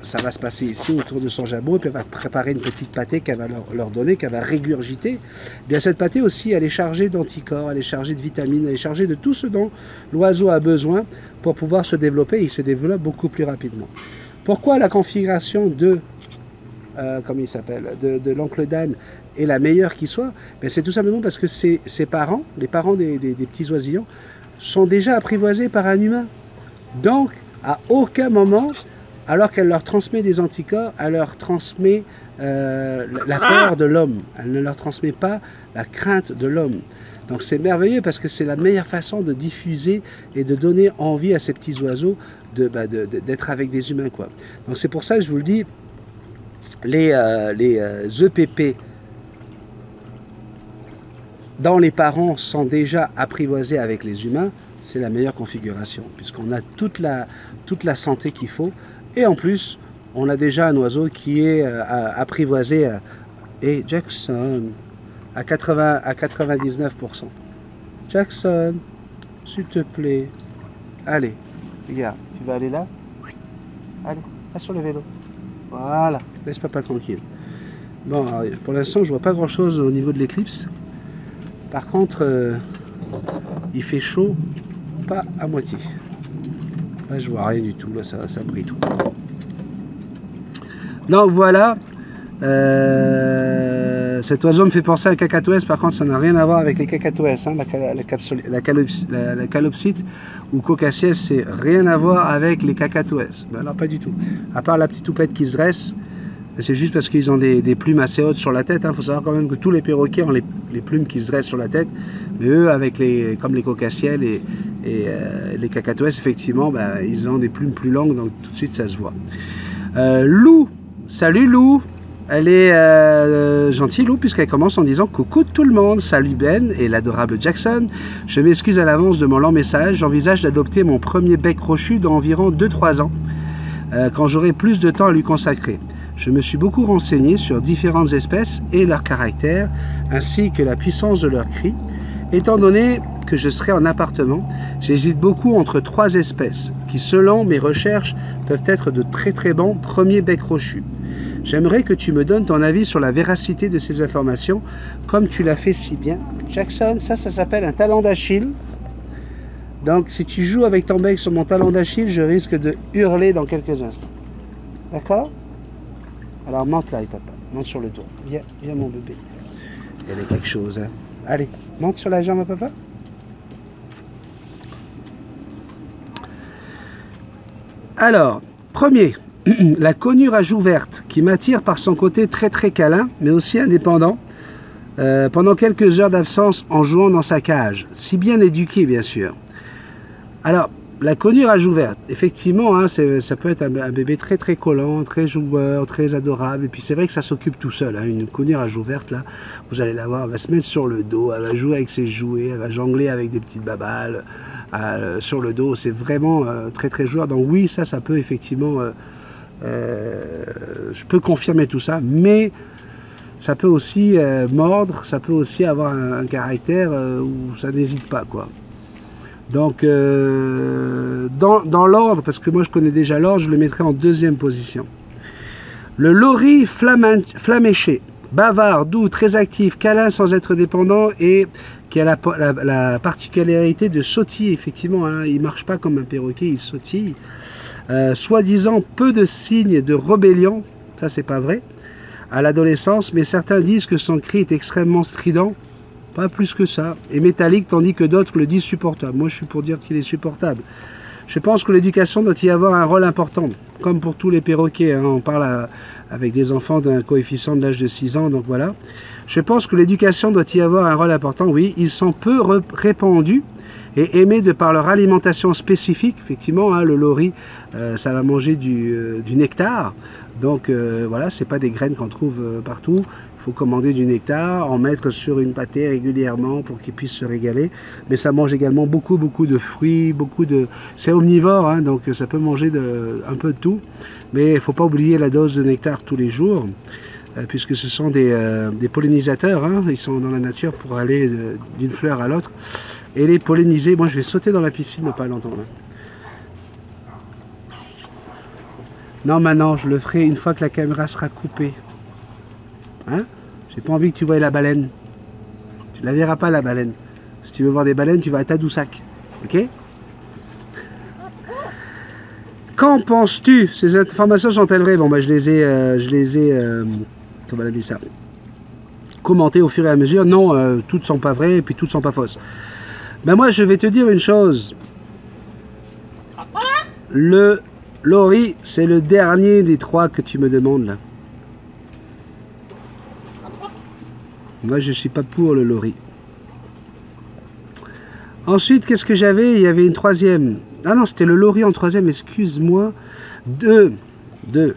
Ça va se passer ici autour de son jabot, et puis elle va préparer une petite pâtée qu'elle va leur donner, qu'elle va régurgiter. Bien, cette pâtée aussi, elle est chargée d'anticorps, elle est chargée de vitamines, elle est chargée de tout ce dont l'oiseau a besoin pour pouvoir se développer. Il se développe beaucoup plus rapidement. Pourquoi la configuration de l'oncle Dan est la meilleure qui soit? C'est tout simplement parce que ses parents, les parents des petits oisillons, sont déjà apprivoisés par un humain. Donc, à aucun moment, alors qu'elle leur transmet des anticorps, elle leur transmet la peur de l'homme. Elle ne leur transmet pas la crainte de l'homme. Donc c'est merveilleux parce que c'est la meilleure façon de diffuser et de donner envie à ces petits oiseaux d'être avec des humains, quoi. Donc c'est pour ça que je vous le dis, les EPP dont les parents sont déjà apprivoisés avec les humains, c'est la meilleure configuration, puisqu'on a toute la santé qu'il faut, et en plus, on a déjà un oiseau qui est apprivoisé et Jackson, à 99%. Jackson, s'il te plaît, allez, regarde, tu vas aller là? Allez, va sur le vélo. Voilà, laisse papa tranquille. Bon, alors, pour l'instant, je vois pas grand-chose au niveau de l'éclipse. Par contre, il fait chaud, pas à moitié. Là, je vois rien du tout, là, ça brille trop. Donc voilà, cet oiseau me fait penser à un cacatoès. Par contre, ça n'a rien à voir avec les cacatoès, hein, la calopsite ou cocassiès, c'est rien à voir avec les cacatoès. Ben non, pas du tout. À part la petite toupette qui se dresse, c'est juste parce qu'ils ont des plumes assez hautes sur la tête. Il faut savoir quand même que tous les perroquets ont les plumes qui se dressent sur la tête, mais eux, comme les cocassiels et les cacatoès, effectivement, ben, ils ont des plumes plus longues, donc tout de suite ça se voit. Lou, salut Lou. Elle est gentille, Lou, puisqu'elle commence en disant « Coucou tout le monde, salut Ben et l'adorable Jackson. Je m'excuse à l'avance de mon lent message. J'envisage d'adopter mon premier bec crochu dans environ 2-3 ans, quand j'aurai plus de temps à lui consacrer. Je me suis beaucoup renseigné sur différentes espèces et leur caractère, ainsi que la puissance de leurs cris. Étant donné que je serai en appartement, j'hésite beaucoup entre 3 espèces, qui selon mes recherches peuvent être de très bons premiers becs crochus. J'aimerais que tu me donnes ton avis sur la véracité de ces informations, comme tu l'as fait si bien. Jackson, ça s'appelle un talon d'Achille. Donc, si tu joues avec ton bec sur mon talon d'Achille, je risque de hurler dans quelques instants. D'accord? Alors, monte là, papa. Monte sur le dos. Viens, mon bébé. Il y a quelque chose, hein. Allez, monte sur la jambe à papa. Alors, premier. La conure à joues vertes, qui m'attire par son côté très câlin, mais aussi indépendant, pendant quelques heures d'absence en jouant dans sa cage, si bien éduqué bien sûr. Alors, la conure à joues vertes, effectivement, hein, ça peut être un bébé très collant, très joueur, très adorable, et puis c'est vrai que ça s'occupe tout seul, hein. Une conure à joues vertes, là, vous allez la voir, elle va se mettre sur le dos, elle va jouer avec ses jouets, elle va jongler avec des petites babales sur le dos, c'est vraiment très joueur, donc oui, ça peut effectivement... je peux confirmer tout ça, mais ça peut aussi mordre, ça peut aussi avoir un caractère où ça n'hésite pas, quoi. Donc, dans l'ordre, parce que moi je connais déjà l'ordre, je le mettrai en 2e position. Le lori flaméché, bavard, doux, très actif, câlin sans être dépendant et qui a la particularité de sautiller, effectivement, hein, il ne marche pas comme un perroquet, il sautille. Soi-disant peu de signes de rébellion, ça c'est pas vrai, à l'adolescence, mais certains disent que son cri est extrêmement strident, pas plus que ça, et métallique, tandis que d'autres le disent supportable. Moi je suis pour dire qu'il est supportable. Je pense que l'éducation doit y avoir un rôle important, comme pour tous les perroquets, hein, on parle avec des enfants d'un coefficient de l'âge de 6 ans, donc voilà. Je pense que l'éducation doit y avoir un rôle important, oui, ils sont peu répandus, et aimés de par leur alimentation spécifique. Effectivement, hein, le lori, ça va manger du nectar. Donc voilà, c'est pas des graines qu'on trouve partout. Il faut commander du nectar, en mettre sur une pâtée régulièrement pour qu'ils puissent se régaler. Mais ça mange également beaucoup de fruits, c'est omnivore, hein, donc ça peut manger un peu de tout. Mais il ne faut pas oublier la dose de nectar tous les jours, puisque ce sont des pollinisateurs, hein, ils sont dans la nature pour aller d'une fleur à l'autre. et les polliniser. Moi, je vais sauter dans la piscine pas longtemps. Là. Non, maintenant, je le ferai une fois que la caméra sera coupée. Hein? J'ai pas envie que tu voies la baleine. Tu la verras pas, la baleine. Si tu veux voir des baleines, tu vas à Tadoussac. Ok? Qu'en penses-tu? Ces informations sont-elles vraies? Bon, bah, je les ai comment on appelle ça? Commentées au fur et à mesure. Non, toutes sont pas vraies et puis toutes sont pas fausses. Ben moi, je vais te dire une chose. Le lori, c'est le dernier des 3 que tu me demandes là. Moi, je suis pas pour le lori. Ensuite, qu'est-ce que j'avais? Il y avait une 3e. Ah non, c'était le lori en 3e, excuse-moi. 2.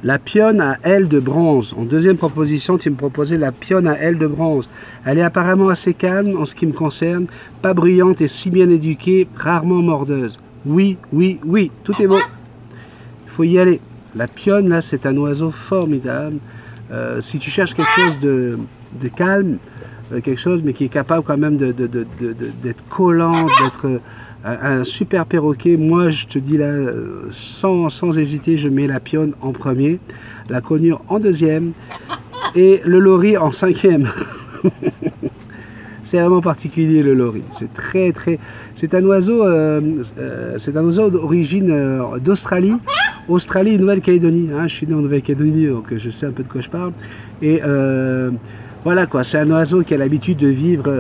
La pionne à aile de bronze. En 2e proposition, tu me proposais la pionne à aile de bronze. Elle est apparemment assez calme en ce qui me concerne, pas bruyante et si bien éduquée, rarement mordeuse. Oui, oui, oui, tout est bon. Il faut y aller. La pionne, là, c'est un oiseau formidable. Si tu cherches quelque chose de calme, quelque chose, mais qui est capable quand même d'être collant, d'être un super perroquet, moi, je te dis là, sans hésiter, je mets la pionne en premier, la conure en 2e, et le lori en 5e. C'est vraiment particulier le lori. C'est c'est un oiseau d'origine d'Australie, Australie et Nouvelle-Calédonie. Hein, je suis né en Nouvelle-Calédonie, donc je sais un peu de quoi je parle. Et voilà quoi, c'est un oiseau qui a l'habitude de vivre.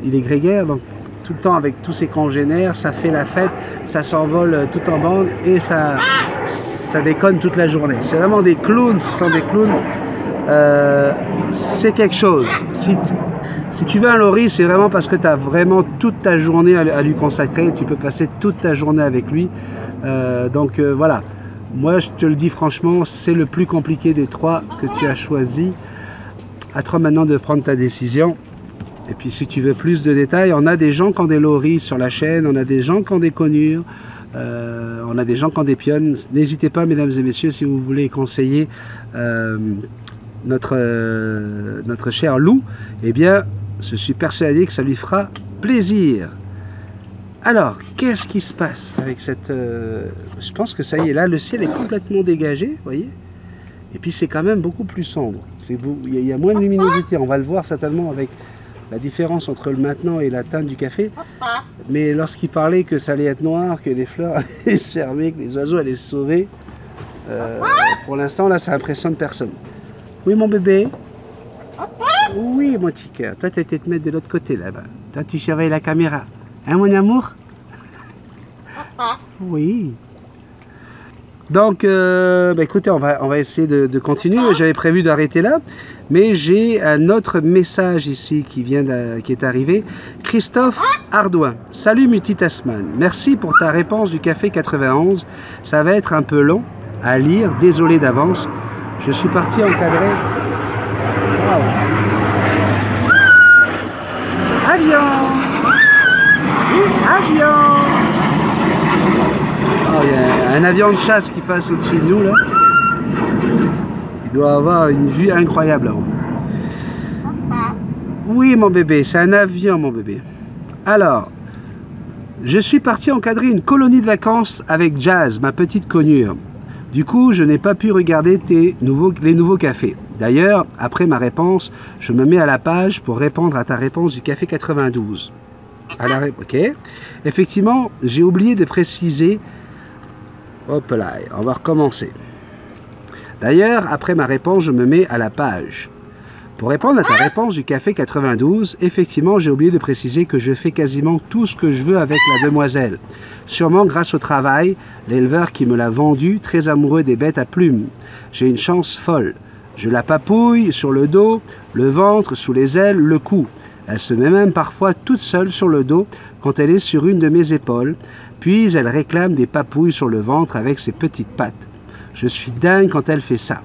Il est grégaire, donc tout le temps avec tous ses congénères, ça fait la fête, ça s'envole tout en bande et ça déconne toute la journée. C'est vraiment des clowns, ce sont des clowns. C'est quelque chose. Si tu veux un lori, c'est vraiment parce que tu as vraiment toute ta journée à lui consacrer. Tu peux passer toute ta journée avec lui. Donc voilà. Moi, je te le dis franchement, c'est le plus compliqué des 3 que tu as choisi. À toi maintenant de prendre ta décision. Et puis si tu veux plus de détails, on a des gens qui ont des loris sur la chaîne, on a des gens qui ont des conures, on a des gens qui ont des pionnes. N'hésitez pas, mesdames et messieurs, si vous voulez conseiller notre cher Lou, eh bien, je suis persuadé que ça lui fera plaisir. Alors, qu'est-ce qui se passe avec cette... je pense que ça y est, là, le ciel est complètement dégagé, vous voyez? Et puis, c'est quand même beaucoup plus sombre. Il y a moins de luminosité. On va le voir certainement avec la différence entre le maintenant et la teinte du café. Mais lorsqu'il parlait que ça allait être noir, que les fleurs allaient se fermer, que les oiseaux allaient se sauver, pour l'instant, là, ça impressionne personne. Oui, mon bébé? Oui, mon petit cœur. Toi, tu étais te mettre de l'autre côté, là-bas. Toi, tu surveilles la caméra. Hein, mon amour? Oui. Donc, écoutez, on va essayer de continuer. J'avais prévu d'arrêter là, mais j'ai un autre message ici qui est arrivé. Christophe Ardouin. Salut Multitasman. Merci pour ta réponse du Café 91. Ça va être un peu long à lire. Désolé d'avance. Je suis parti encadrer. Wow. Avion! Oui, avion! Oh, il y a un avion de chasse qui passe au-dessus de nous, là. Il doit avoir une vue incroyable, là-haut. Oui, mon bébé, c'est un avion, mon bébé. Alors, je suis parti encadrer une colonie de vacances avec Jazz, ma petite conure. Du coup, je n'ai pas pu regarder les nouveaux cafés. D'ailleurs, après ma réponse, je me mets à la page pour répondre à ta réponse du Café 92. Ok. Effectivement, j'ai oublié de préciser. Hop là, on va recommencer. D'ailleurs, après ma réponse, je me mets à la page. Pour répondre à ta réponse du Café 92, effectivement, j'ai oublié de préciser que je fais quasiment tout ce que je veux avec la demoiselle. Sûrement grâce au travail, l'éleveur qui me l'a vendue, très amoureux des bêtes à plumes. J'ai une chance folle. Je la papouille sur le dos, le ventre, sous les ailes, le cou. Elle se met même parfois toute seule sur le dos quand elle est sur une de mes épaules, puis elle réclame des papouilles sur le ventre avec ses petites pattes. Je suis dingue quand elle fait ça.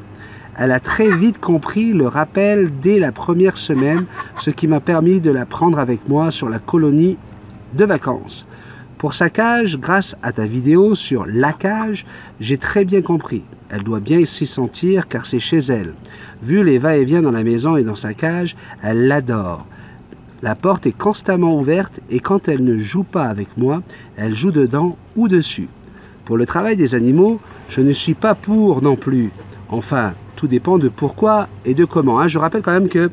Elle a très vite compris le rappel dès la première semaine, ce qui m'a permis de la prendre avec moi sur la colonie de vacances. Pour sa cage, grâce à ta vidéo sur la cage, j'ai très bien compris. Elle doit bien s'y sentir car c'est chez elle. Vu les va-et-vient dans la maison et dans sa cage, elle l'adore. La porte est constamment ouverte et quand elle ne joue pas avec moi, elle joue dedans ou dessus. Pour le travail des animaux, je ne suis pas pour non plus. Enfin, tout dépend de pourquoi et de comment. Je rappelle quand même que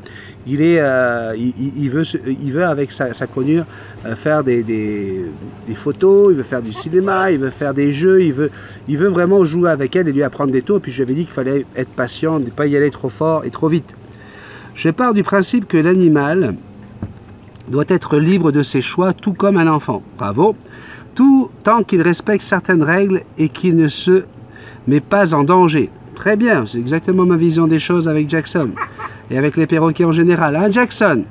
il veut avec sa conure faire des photos, il veut faire du cinéma, il veut faire des jeux, il veut vraiment jouer avec elle et lui apprendre des tours. Puis je lui avais dit qu'il fallait être patient, ne pas y aller trop fort et trop vite. Je pars du principe que l'animal doit être libre de ses choix, tout comme un enfant. Bravo. Tout tant qu'il respecte certaines règles et qu'il ne se met pas en danger. Très bien, c'est exactement ma vision des choses avec Jackson et avec les perroquets en général. Hein, Jackson?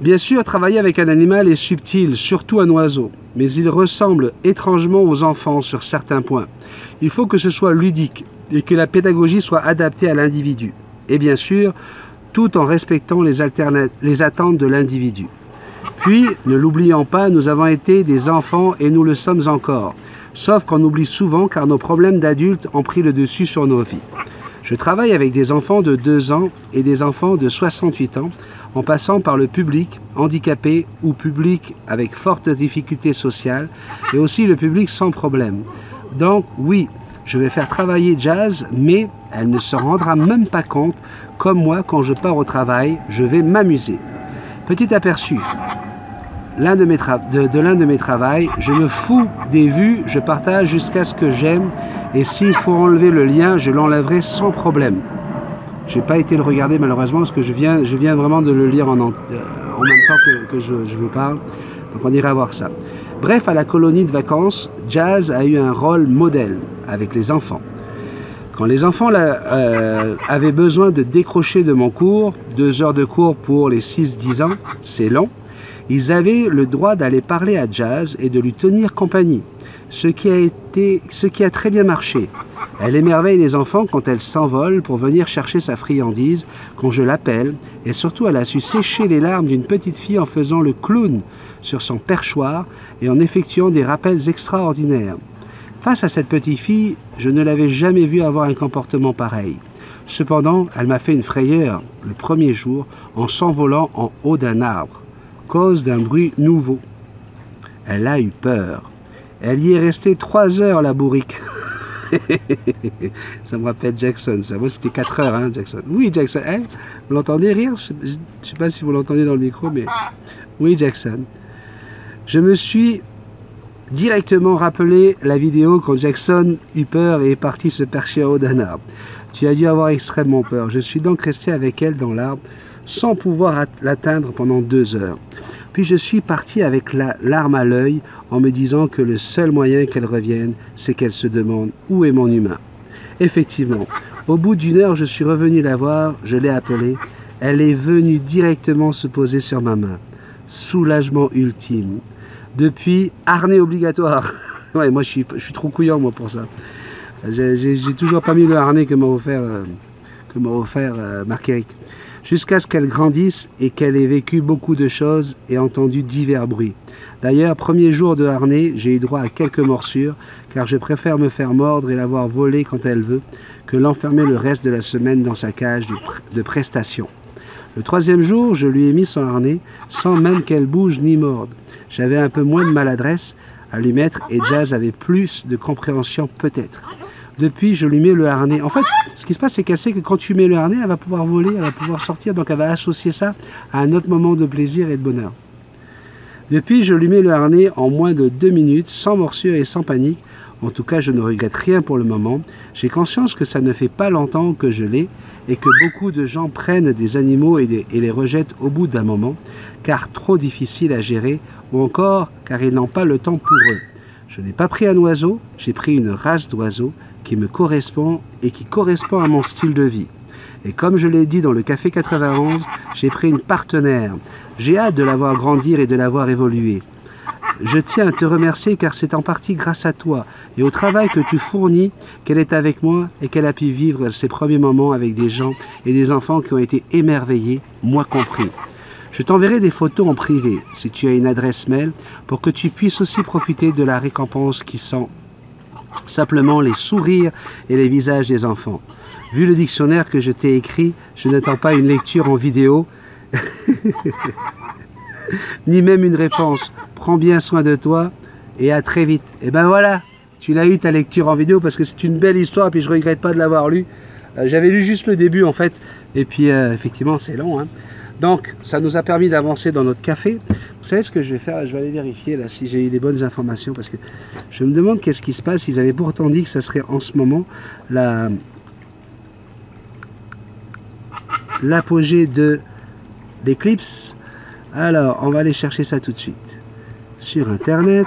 Bien sûr, travailler avec un animal est subtil, surtout un oiseau, mais il ressemble étrangement aux enfants sur certains points. Il faut que ce soit ludique et que la pédagogie soit adaptée à l'individu. Et bien sûr, tout en respectant les attentes de l'individu. Puis, ne l'oublions pas, nous avons été des enfants et nous le sommes encore. Sauf qu'on oublie souvent car nos problèmes d'adultes ont pris le dessus sur nos vies. Je travaille avec des enfants de 2 ans et des enfants de 68 ans, en passant par le public handicapé ou public avec fortes difficultés sociales et aussi le public sans problème. Donc oui, je vais faire travailler Jazz, mais elle ne se rendra même pas compte. Comme moi, quand je pars au travail, je vais m'amuser. Petit aperçu. L'un de mes travails, je me fous des vues, je partage jusqu'à ce que j'aime et s'il faut enlever le lien, je l'enlèverai sans problème. Je n'ai pas été le regarder malheureusement parce que je viens vraiment de le lire en même temps que je vous parle, donc on ira voir ça. Bref, à la colonie de vacances, Jazz a eu un rôle modèle avec les enfants. Quand les enfants avaient besoin de décrocher de mon cours, 2 heures de cours pour les 6-10 ans, c'est long, ils avaient le droit d'aller parler à Jazz et de lui tenir compagnie, ce qui a très bien marché. Elle émerveille les enfants quand elle s'envole pour venir chercher sa friandise, quand je l'appelle, et surtout elle a su sécher les larmes d'une petite fille en faisant le clown sur son perchoir et en effectuant des rappels extraordinaires. Face à cette petite fille, je ne l'avais jamais vue avoir un comportement pareil. Cependant, elle m'a fait une frayeur le premier jour en s'envolant en haut d'un arbre, cause d'un bruit nouveau. Elle a eu peur. Elle y est restée 3 heures, la bourrique. Ça me rappelle Jackson, ça. Moi, c'était 4 heures, hein, Jackson. Oui, Jackson. Hein? Vous l'entendez rire? Je ne sais pas si vous l'entendez dans le micro, mais... Oui, Jackson. Je me suis directement rappelé la vidéo quand Jackson eut peur et est parti se percher en haut d'un arbre. Tu as dû avoir extrêmement peur. Je suis donc resté avec elle dans l'arbre sans pouvoir l'atteindre pendant 2 heures. Puis je suis parti avec la larme à l'œil en me disant que le seul moyen qu'elle revienne, c'est qu'elle se demande où est mon humain. Effectivement, au bout d'1 heure, je suis revenu la voir, je l'ai appelée. Elle est venue directement se poser sur ma main. Soulagement ultime. Depuis, harnais obligatoire. Ouais, moi je suis trop couillant moi pour ça. J'ai toujours pas mis le harnais que m'a offert Marc-Éric. Jusqu'à ce qu'elle grandisse et qu'elle ait vécu beaucoup de choses et entendu divers bruits. D'ailleurs, premier jour de harnais, j'ai eu droit à quelques morsures, car je préfère me faire mordre et la voir voler quand elle veut, que l'enfermer le reste de la semaine dans sa cage de prestation. Le 3e jour, je lui ai mis son harnais, sans même qu'elle bouge ni morde. J'avais un peu moins de maladresse à lui mettre et Jazz avait plus de compréhension peut-être. Depuis, je lui mets le harnais. En fait, ce qui se passe, c'est qu'elle sait que quand tu mets le harnais, elle va pouvoir voler, elle va pouvoir sortir, donc elle va associer ça à un autre moment de plaisir et de bonheur. Depuis, je lui mets le harnais en moins de 2 minutes, sans morsure et sans panique. En tout cas, je ne regrette rien pour le moment. J'ai conscience que ça ne fait pas longtemps que je l'ai et que beaucoup de gens prennent des animaux et les rejettent au bout d'un moment, car trop difficile à gérer, ou encore car ils n'ont pas le temps pour eux. Je n'ai pas pris un oiseau, j'ai pris une race d'oiseaux qui me correspond et qui correspond à mon style de vie. Et comme je l'ai dit dans le Café 91, j'ai pris une partenaire. J'ai hâte de la voir grandir et de la voir évoluer. Je tiens à te remercier car c'est en partie grâce à toi et au travail que tu fournis qu'elle est avec moi et qu'elle a pu vivre ses premiers moments avec des gens et des enfants qui ont été émerveillés, moi compris. Je t'enverrai des photos en privé si tu as une adresse mail pour que tu puisses aussi profiter de la récompense qui sont simplement les sourires et les visages des enfants. Vu le dictionnaire que je t'ai écrit, je n'attends pas une lecture en vidéo. ni même une réponse. Prends bien soin de toi et à très vite. Et ben voilà, tu l'as eu ta lecture en vidéo parce que c'est une belle histoire et puis je regrette pas de l'avoir lu. J'avais lu juste le début en fait et puis effectivement c'est long. Hein. Donc ça nous a permis d'avancer dans notre café. Vous savez ce que je vais faire? Je vais aller vérifier là si j'ai eu les bonnes informations parce que je me demande qu'est-ce qui se passe. Ils avaient pourtant dit que ça serait en ce moment l'apogée de l'éclipse. Alors on va aller chercher ça tout de suite sur internet.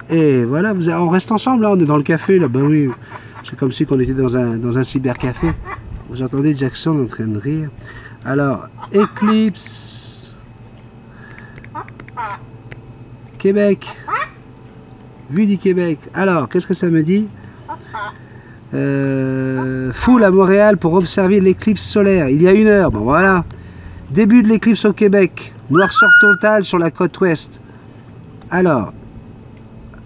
Et voilà, on reste ensemble là, on est dans le café là, ben oui, c'est comme si on était dans un cybercafé. Vous entendez Jackson en train de rire. Alors, éclipse, Québec, vue du Québec. Alors, qu'est-ce que ça me dit? Foule à Montréal pour observer l'éclipse solaire. Il y a 1 heure, bon voilà. Début de l'éclipse au Québec, noirceur totale sur la côte ouest. Alors,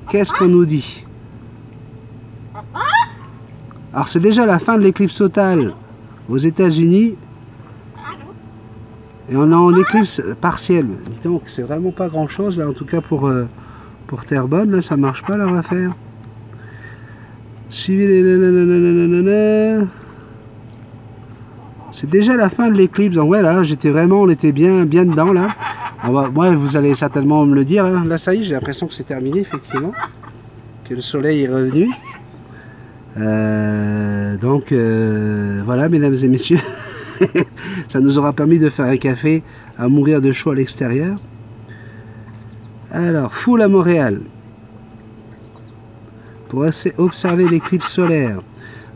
qu'est-ce qu'on nous dit? Alors c'est déjà la fin de l'éclipse totale aux États-Unis et on est en éclipse partielle. Dis donc, c'est vraiment pas grand-chose là, en tout cas pour Terrebonne, là ça marche pas leur affaire. Suivez les... C'est déjà la fin de l'éclipse. Donc ouais, là, on était bien dedans là. Ouais, vous allez certainement me le dire. Hein. Là, ça y est, j'ai l'impression que c'est terminé, effectivement. Que le soleil est revenu. Voilà, mesdames et messieurs. Ça nous aura permis de faire un café à mourir de chaud à l'extérieur. Alors, foule à Montréal. Pour observer l'éclipse solaire.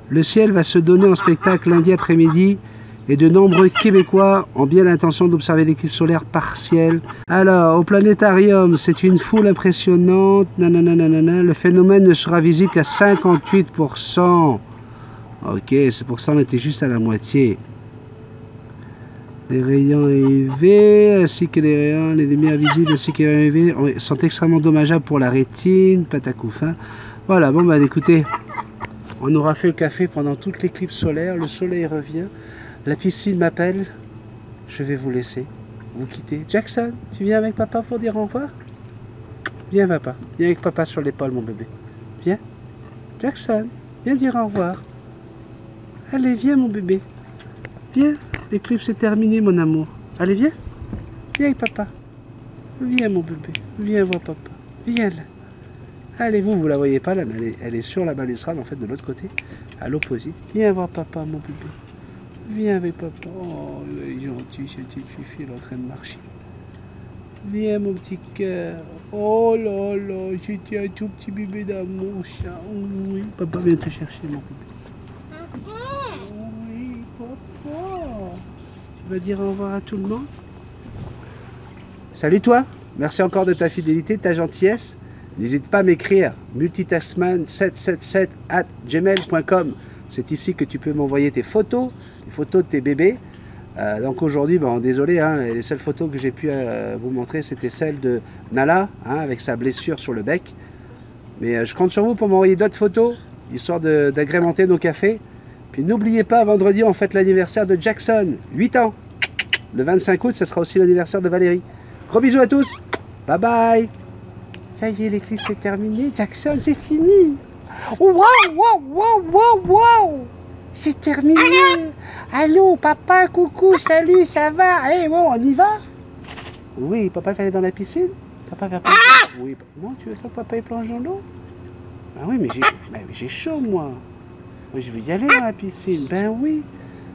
Le ciel va se donner en spectacle lundi après-midi. Et de nombreux Québécois ont bien l'intention d'observer l'éclipse solaire partielle. Alors, au planétarium, c'est une foule impressionnante. Nanana, le phénomène ne sera visible qu'à 58%. Ok, c'est pour ça qu'on était juste à la moitié. Les rayons UV, ainsi que les lumières visibles, ainsi que les rayons UV, sont extrêmement dommageables pour la rétine, patacoufin. Voilà, bon, bah écoutez, on aura fait le café pendant toute l'éclipse solaire. Le soleil revient. La piscine m'appelle, je vais vous laisser, vous quitter. Jackson, tu viens avec papa pour dire au revoir? Viens papa, viens avec papa sur l'épaule mon bébé. Viens. Jackson, viens dire au revoir. Allez, viens mon bébé. Viens, l'éclipse est terminée mon amour. Allez, viens. Viens avec papa. Viens mon bébé, viens voir papa. Viens là. Allez, vous la voyez pas là, mais elle est sur la balustrade en fait de l'autre côté, à l'opposé. Viens voir papa mon bébé. Viens avec papa. Oh, il est gentil, cette petite fifi, elle est en train de marcher. Viens, mon petit cœur. Oh là là, j'étais un tout petit bébé d'amour, chat. Oh, oui, papa vient te chercher, mon bébé. Oh, oui, papa. Tu vas dire au revoir à tout le monde? Salut toi. Merci encore de ta fidélité, de ta gentillesse. N'hésite pas à m'écrire multitaskman777@gmail.com. C'est ici que tu peux m'envoyer tes photos de tes bébés. Donc aujourd'hui, bon, désolé, hein, les seules photos que j'ai pu vous montrer, c'était celle de Nala, hein, avec sa blessure sur le bec. Mais je compte sur vous pour m'envoyer d'autres photos, histoire d'agrémenter nos cafés. Puis n'oubliez pas, vendredi, on fête l'anniversaire de Jackson, 8 ans. Le 25 août, ce sera aussi l'anniversaire de Valérie. Gros bisous à tous. Bye bye. Ça y est, l'éclipse est terminée. Jackson, c'est fini. Waouh, waouh, waouh, waouh, waouh. C'est terminé. Allô, papa, coucou, salut, ça va? Allez, bon, on y va? Oui, papa va aller dans la piscine? Papa va plonger? Oui, non, tu veux que papa plonge dans l'eau? Ben oui, mais j'ai chaud, moi. Oui, je veux y aller dans la piscine. Ben oui.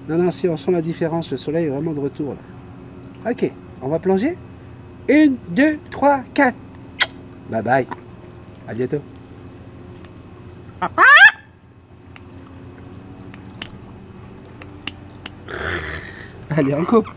Non, si on sent la différence, le soleil est vraiment de retour, là. Ok, on va plonger? 1, 2, 3, 4. Bye bye. À bientôt. Allez, en couple.